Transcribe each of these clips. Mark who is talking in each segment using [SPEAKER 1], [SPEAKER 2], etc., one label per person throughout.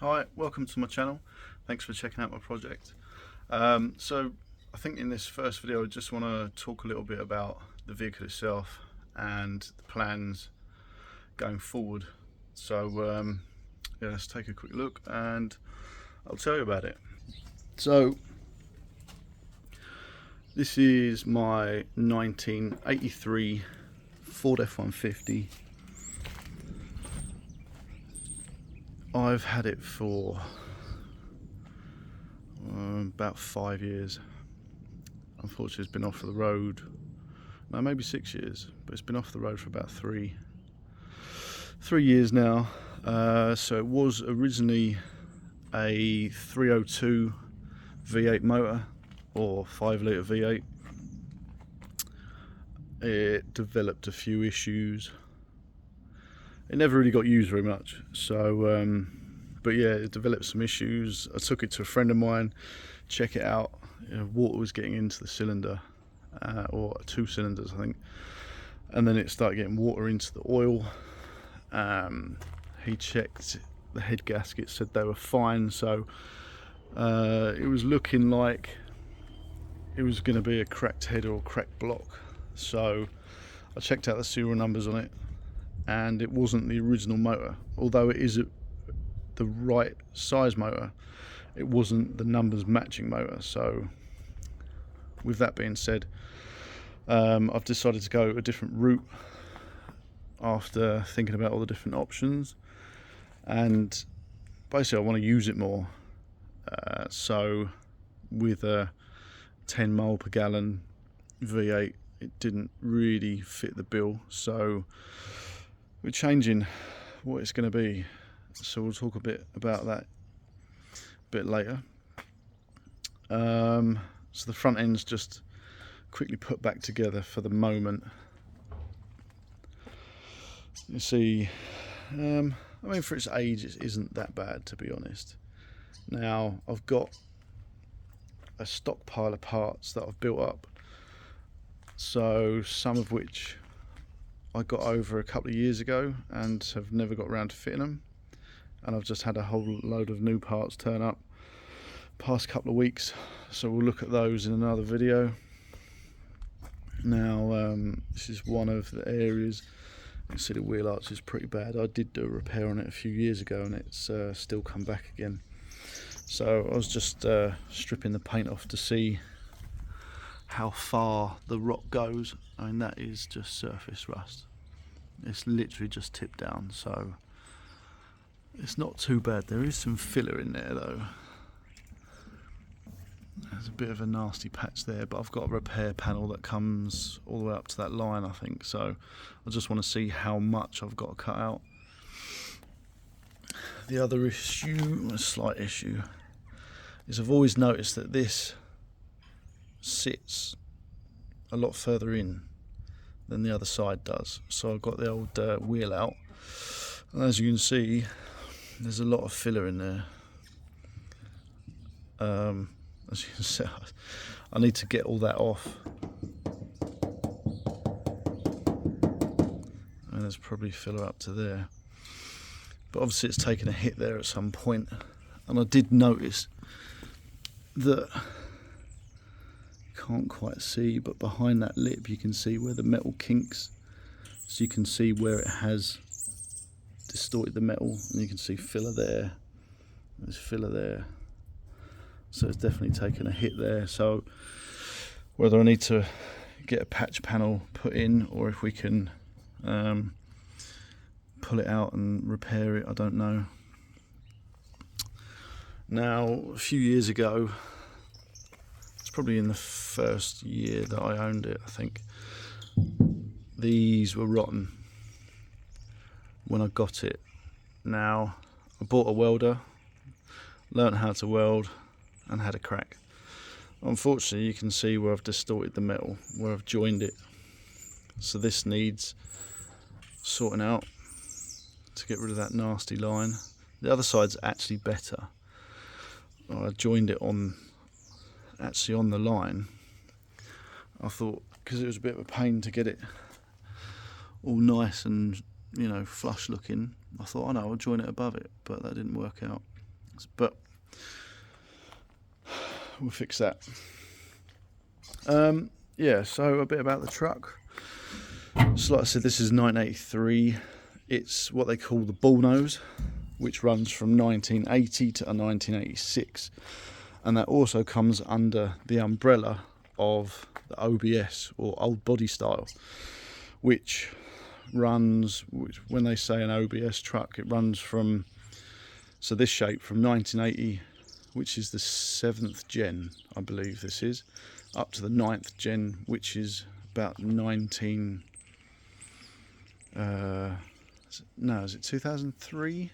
[SPEAKER 1] Hi, welcome to my channel. Thanks for checking out my project. So I think in this first video I just want to talk a little bit about the vehicle itself and the plans going forward. So yeah, let's take a quick look and I'll tell you about it. So this is my 1983 Ford F150. I've had it for about 5 years. Unfortunately, it's been off the road, no, maybe 6 years, but it's been off the road for about three years now. So it was originally a 302 V8 motor, or 5-litre V8. It developed a few issues. It never really got used very much, so but yeah, it developed some issues. I took it to a friend of mine, check it out. Water was getting into the cylinder, or 2 cylinders I think, and then it started getting water into the oil. He checked the head gaskets, said they were fine, so it was looking like it was going to be a cracked head or a cracked block. So I checked out the serial numbers on it, and it wasn't the original motor. Although it is the right size motor, it wasn't the numbers matching motor. So with that being said, I've decided to go a different route after thinking about all the different options, and basically I want to use it more. So with a 10 mile per gallon V8, it didn't really fit the bill, so we're changing what it's going to be. So we'll talk a bit about that a bit later. So the front end's just quickly put back together for the moment. You see, I mean, for its age it isn't that bad, to be honest. Now I've got a stockpile of parts that I've built up, so some of which I got over a couple of years ago and have never got around to fitting them, and I've just had a whole load of new parts turn up past couple of weeks, so we'll look at those in another video. Now this is one of the areas. You can see the wheel arch is pretty bad. I did do a repair on it a few years ago and it's still come back again. So I was just stripping the paint off to see how far the rock goes. I mean, that is just surface rust. It's literally just tipped down, so it's not too bad. There is some filler in there though. There's a bit of a nasty patch there, but I've got a repair panel that comes all the way up to that line, I think, so I just want to see how much I've got to cut out. The other issue, a slight issue, is I've always noticed that this sits a lot further in than the other side does. So I've got the old wheel out, and as you can see, there's a lot of filler in there. As you can see, I need to get all that off, and there's probably filler up to there, but obviously it's taken a hit there at some point. And I did notice that, you can't quite see, but behind that lip you can see where the metal kinks, so you can see where it has distorted the metal, and you can see filler there, there's filler there, so it's definitely taken a hit there. So whether I need to get a patch panel put in, or if we can pull it out and repair it, I don't know. Now, a few years ago, it's probably in the first year that I owned it, I think, these were rotten when I got it. Now, I bought a welder, learnt how to weld, and had a crack. Unfortunately, you can see where I've distorted the metal, where I've joined it, so this needs sorting out to get rid of that nasty line. The other side's actually better. I joined it actually on the line. I thought, because it was a bit of a pain to get it all nice and, you know, flush looking, I thought, I know, I'll join it above it, but that didn't work out. but we'll fix that. Yeah, so a bit about the truck. So like I said, this is 1983. It's what they call the bull nose, which runs from 1980 to 1986, and that also comes under the umbrella of the OBS, or old body style, which when they say an OBS truck, it runs from, so this shape from 1980, which is the 7th gen, I believe this is, up to the 9th gen, which is about 19 no, is it 2003?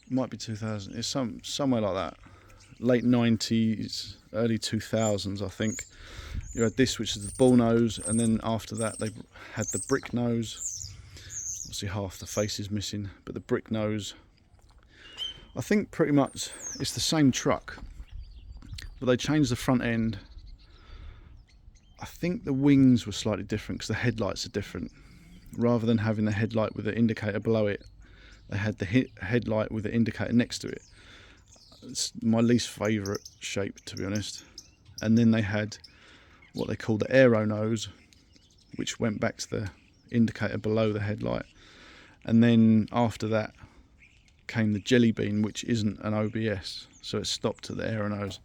[SPEAKER 1] Might be 2000. It's somewhere like that. Late 90s, early 2000s, I think. You had this, which is the bull nose, and then after that they had the brick nose. Obviously half the face is missing, but the brick nose, I think pretty much it's the same truck, but they changed the front end. I think the wings were slightly different because the headlights are different. Rather than having the headlight with the indicator below it, they had the headlight with the indicator next to it. It's my least favourite shape, to be honest. And then they had what they call the aero nose, which went back to the indicator below the headlight. And then after that came the jelly bean, which isn't an OBS, so it stopped at the aero nose.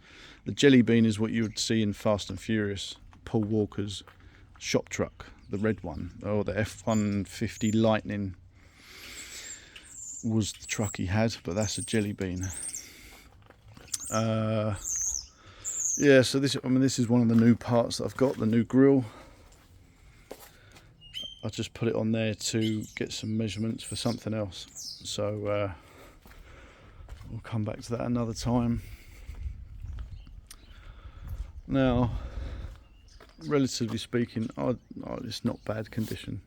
[SPEAKER 1] The jelly bean is what you would see in Fast and Furious, Paul Walker's shop truck, the red one, or the F150 Lightning was the truck he had, but that's a jelly bean. Yeah, so this is one of the new parts that I've got, the new grille. I just put it on there to get some measurements for something else, so we'll come back to that another time. Now, relatively speaking, it's not bad condition.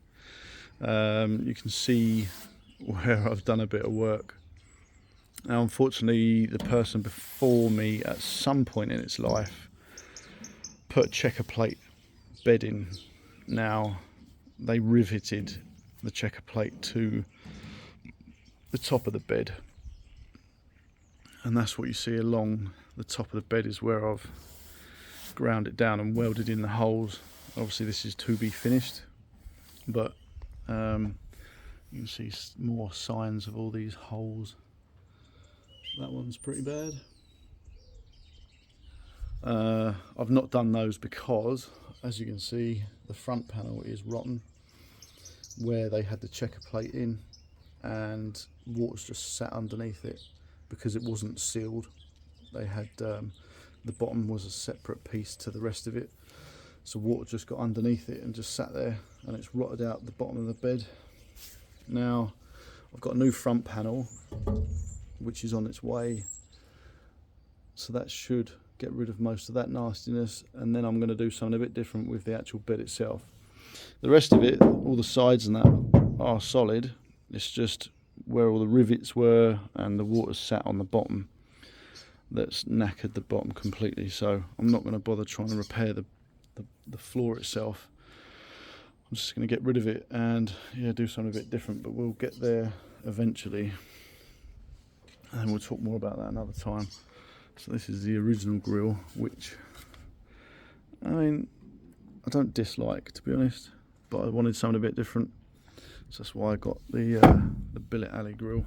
[SPEAKER 1] You can see where I've done a bit of work. Now, unfortunately, the person before me at some point in its life put a checker plate bed in. Now, they riveted the checker plate to the top of the bed, and that's what you see along the top of the bed is where I've ground it down and welded in the holes. Obviously this is to be finished, but you can see more signs of all these holes. That one's pretty bad. I've not done those because, as you can see, the front panel is rotten where they had the checker plate in, and water's just sat underneath it because it wasn't sealed. They had the bottom was a separate piece to the rest of it, so water just got underneath it and just sat there, and it's rotted out the bottom of the bed. Now I've got a new front panel which is on its way, so that should get rid of most of that nastiness, and then I'm going to do something a bit different with the actual bed itself. The rest of it, all the sides and that, are solid. It's just where all the rivets were and the water sat on the bottom that's knackered the bottom completely, so I'm not going to bother trying to repair the floor itself. I'm just going to get rid of it and do something a bit different, but we'll get there eventually, and we'll talk more about that another time. So this is the original grille, which I don't dislike, to be honest, but I wanted something a bit different, so that's why I got the billet alley grille.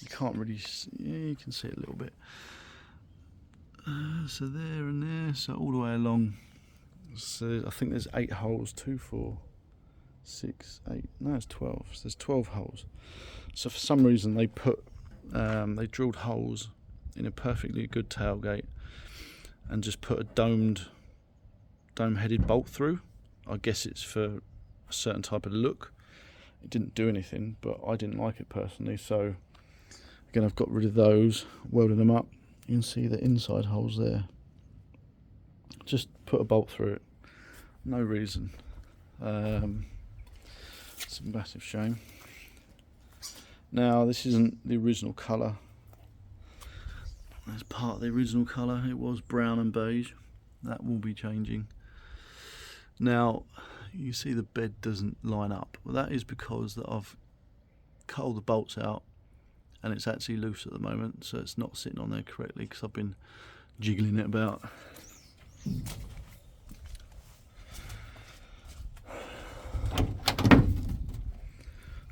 [SPEAKER 1] You can't really see, you can see it a little bit. So there and there, so all the way along. So I think there's 8 holes, 2, 4, 6, 8. No, it's 12. So there's 12 holes. So for some reason they put, they drilled holes in a perfectly good tailgate and just put a dome-headed bolt through. I guess it's for a certain type of look. It didn't do anything, but I didn't like it personally, so again I've got rid of those, welded them up. You can see the inside holes there. Just put a bolt through it, no reason. It's a massive shame. Now this isn't the original colour. As part of the original colour it was brown and beige. That will be changing. Now you see the bed doesn't line up. Well, that is because that I've cut all the bolts out, and it's actually loose at the moment, so it's not sitting on there correctly because I've been jiggling it about.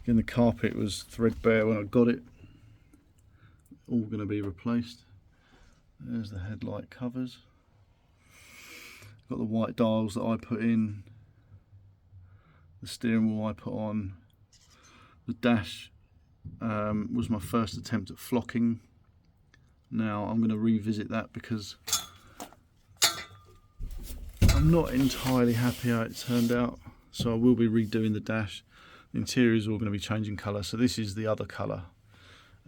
[SPEAKER 1] Again, the carpet was threadbare when I got it. All going to be replaced. There's the headlight covers. Got the white dials that I put in. The steering wheel I put on. The dash was my first attempt at flocking. Now I'm going to revisit that because I'm not entirely happy how it turned out. So I will be redoing the dash. The interior is all going to be changing colour. So this is the other colour,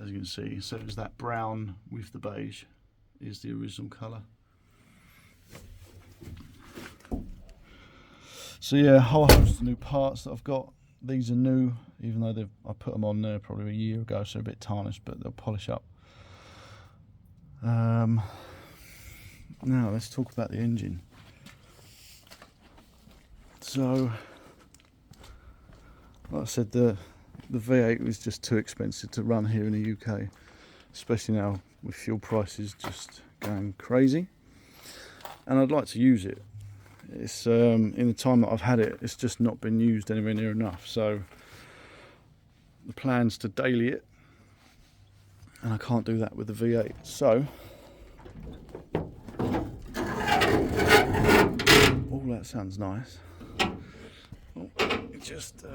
[SPEAKER 1] as you can see. So it's that brown with the beige is the original colour. So yeah, a whole host of new parts that I've got. These are new, even though I put them on there probably a year ago, so they're a bit tarnished, but they'll polish up. Now let's talk about the engine. So, like I said, the V8 was just too expensive to run here in the UK, especially now with fuel prices just going crazy. And I'd like to use it. It's in the time that I've had it, it's just not been used anywhere near enough. So the plan's to daily it, and I can't do that with the V8. So oh, that sounds nice. Oh, just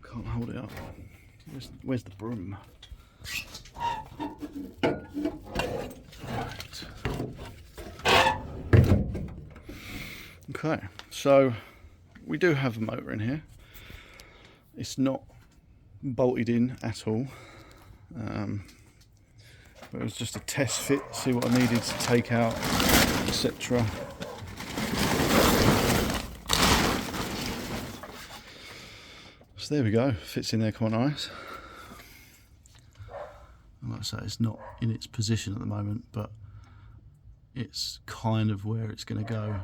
[SPEAKER 1] can't hold it up. Where's the broom? Right. Okay, so we do have a motor in here. It's not bolted in at all. But it was just a test fit, see what I needed to take out, etc. So there we go, fits in there quite nice. And like I say, it's not in its position at the moment, but it's kind of where it's going to go.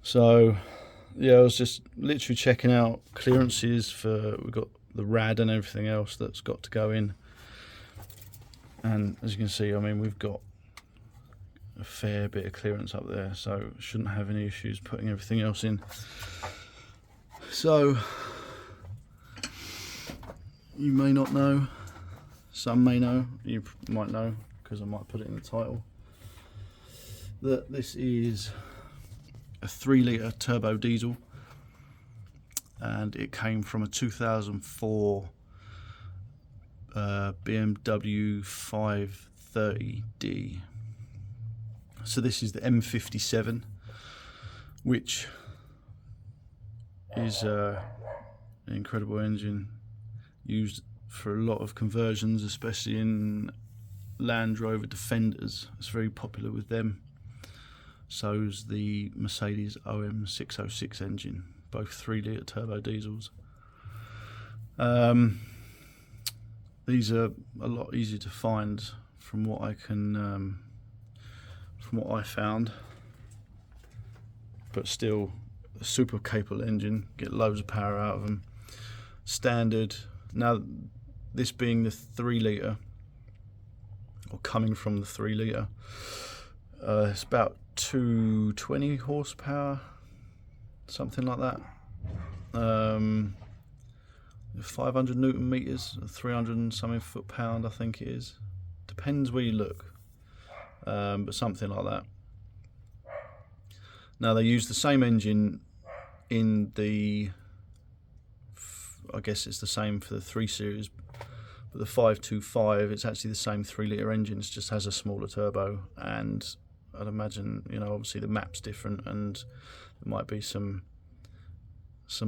[SPEAKER 1] So yeah, I was just literally checking out clearances for, we've got the rad and everything else that's got to go in. And as you can see, I mean, we've got a fair bit of clearance up there, so shouldn't have any issues putting everything else in. So you may not know, some may know, you might know because I might put it in the title, that this is a 3-litre turbo diesel, and it came from a 2004 BMW 530D. So this is the M57, which is an incredible engine used for a lot of conversions, especially in Land Rover Defenders. It's very popular with them. So's the Mercedes OM606 engine, both 3-litre turbo diesels. These are a lot easier to find from what I can, from what I found, but still a super capable engine. Get loads of power out of them. Standard. Now, this being the 3-litre, or coming from the 3-litre, it's about 220 horsepower, something like that. 500 Newton meters, 300 and something foot-pound, I think it is. Depends where you look, but something like that. Now, they use the same engine in the, I guess it's the same for the 3 Series, but the 525, it's actually the same 3-litre engine, it just has a smaller turbo, and I'd imagine, you know, obviously the map's different and there might be some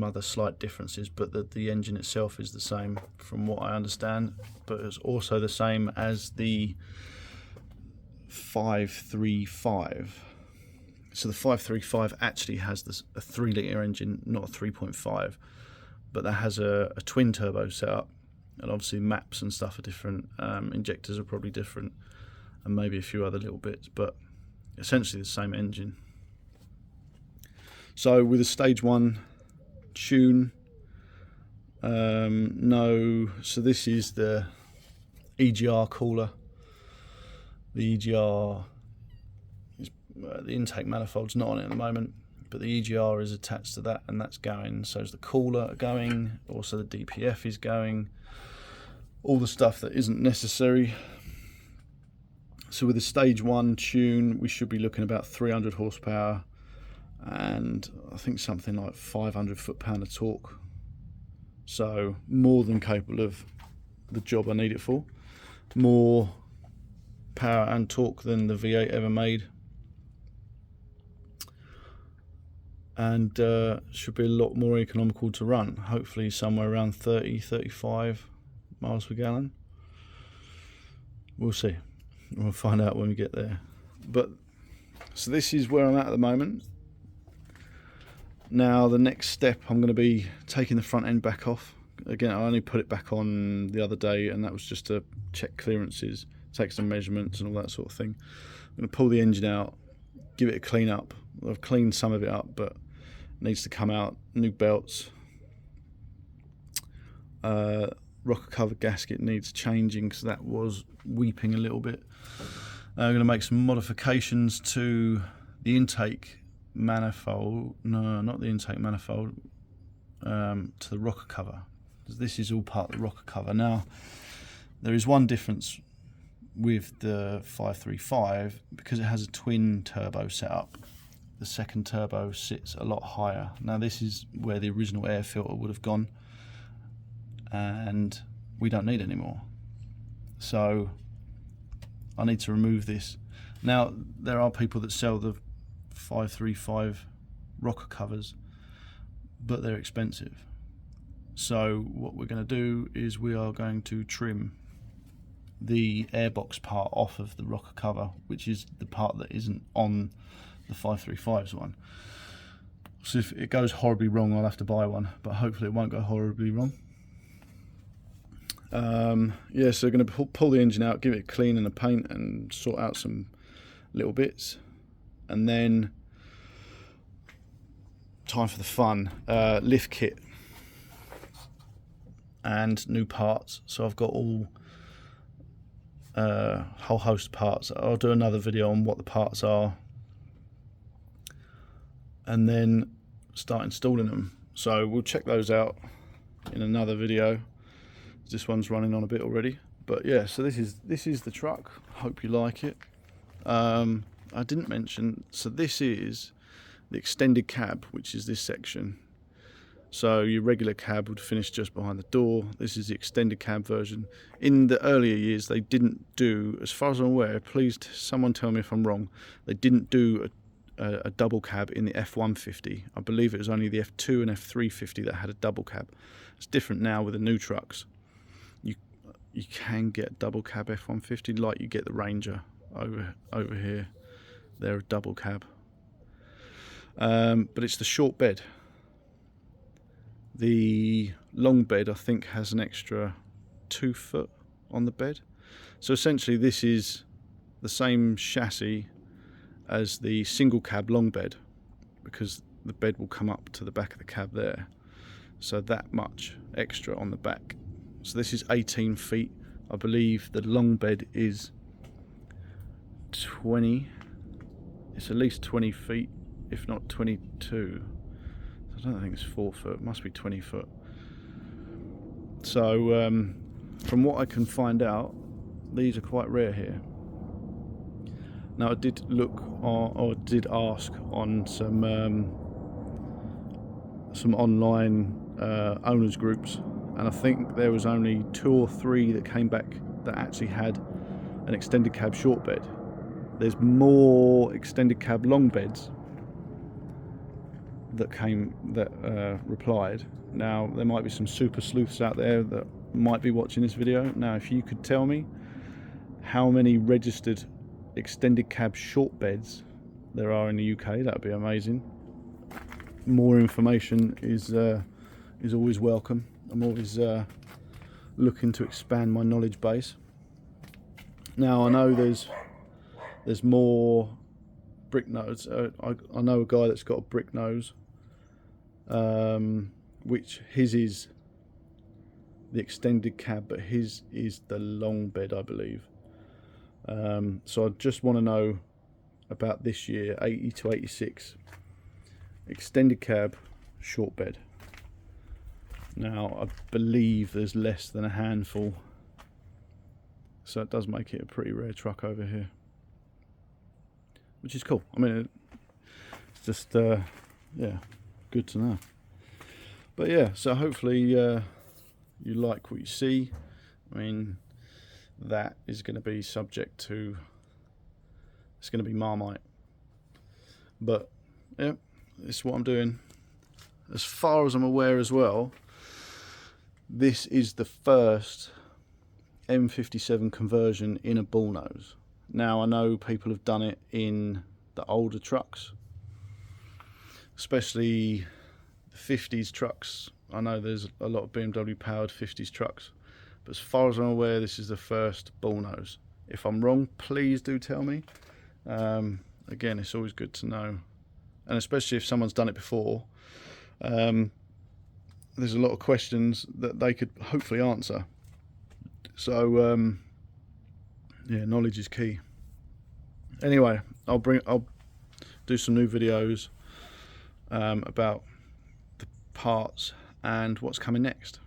[SPEAKER 1] other slight differences, but the engine itself is the same from what I understand, but it's also the same as the 535. So the 535 actually has a 3-litre engine, not a 3.5, but that has a twin turbo setup, and obviously maps and stuff are different, injectors are probably different, and maybe a few other little bits, but essentially the same engine. So with a stage 1 tune, no, so this is the EGR cooler. The EGR is, the intake manifold's not on it at the moment, but the EGR is attached to that, and that's going. So is the cooler going, also the DPF is going, all the stuff that isn't necessary. So with a stage 1 tune, we should be looking about 300 horsepower and I think something like 500 foot-pound of torque. So more than capable of the job I need it for. More power and torque than the V8 ever made. And should be a lot more economical to run. Hopefully somewhere around 30-35 miles per gallon. We'll see. We'll find out when we get there. But so this is where I'm at the moment. Now the next step, I'm going to be taking the front end back off. Again, I only put it back on the other day, and that was just to check clearances, take some measurements and all that sort of thing. I'm going to pull the engine out, give it a clean up. I've cleaned some of it up, but it needs to come out. New belts. Rocker cover gasket needs changing because that was weeping a little bit. I'm going to make some modifications to the intake manifold. No, not the intake manifold. To the rocker cover. This is all part of the rocker cover. Now, there is one difference with the 535 because it has a twin turbo setup. The second turbo sits a lot higher. Now, this is where the original air filter would have gone, and we don't need anymore. So I need to remove this. Now, there are people that sell the 535 rocker covers, but they're expensive. So what we're going to do is we are going to trim the airbox part off of the rocker cover, which is the part that isn't on the 535's one. So if it goes horribly wrong, I'll have to buy one, but hopefully it won't go horribly wrong. Yeah, so we're going to pull the engine out, give it a clean and a paint, and sort out some little bits, and then time for the fun. Lift kit and new parts. So I've got all whole host of parts. I'll do another video on what the parts are and then start installing them. So we'll check those out in another video. This one's running on a bit already, but yeah, so this is the truck. Hope you like it. I didn't mention, so this is the extended cab, which is this section. So your regular cab would finish just behind the door. This is the extended cab version. In the earlier years, they didn't do, as far as I'm aware, please someone tell me if I'm wrong, they didn't do a double cab in the F150. I believe it was only the F2 and F350 that had a double cab. It's different now with the new trucks. You can get double cab F150 like you get the Ranger over here. They're a double cab. But it's the short bed. The long bed, I think, has an extra 2 foot on the bed. So essentially this is the same chassis as the single cab long bed, because the bed will come up to the back of the cab there. So that much extra on the back. So this is 18 feet. I believe the long bed is 20. It's at least 20 feet, if not 22. I don't think it's 4 foot, it must be 20 foot. So from what I can find out, these are quite rare here. Now I did look on, or did ask on some online owners groups, and I think there was only 2 or 3 that came back that actually had an extended cab short bed. There's more extended cab long beds that replied. Now there might be some super sleuths out there that might be watching this video. Now if you could tell me how many registered extended cab short beds there are in the UK, that would be amazing. More information is always welcome. I'm always looking to expand my knowledge base. Now I know there's more brick nose. I know a guy that's got a brick nose, which his is the extended cab, but his is the long bed, I believe. So I just want to know about this year, 80 to 86, extended cab, short bed. Now I believe there's less than a handful, so it does make it a pretty rare truck over here, which is cool. I mean, it's just yeah, good to know. But yeah, so hopefully you like what you see. I mean, that is going to be subject to, it's going to be Marmite, but yeah, it's what I'm doing. As far as I'm aware as well, this is the first M57 conversion in a bullnose. Now I know people have done it in the older trucks, especially the 50s trucks. I know there's a lot of BMW powered 50s trucks, but as far as I'm aware, this is the first bullnose. If I'm wrong, please do tell me. Again, it's always good to know, and especially if someone's done it before. There's a lot of questions that they could hopefully answer. So yeah, knowledge is key. Anyway, I'll do some new videos about the parts and what's coming next.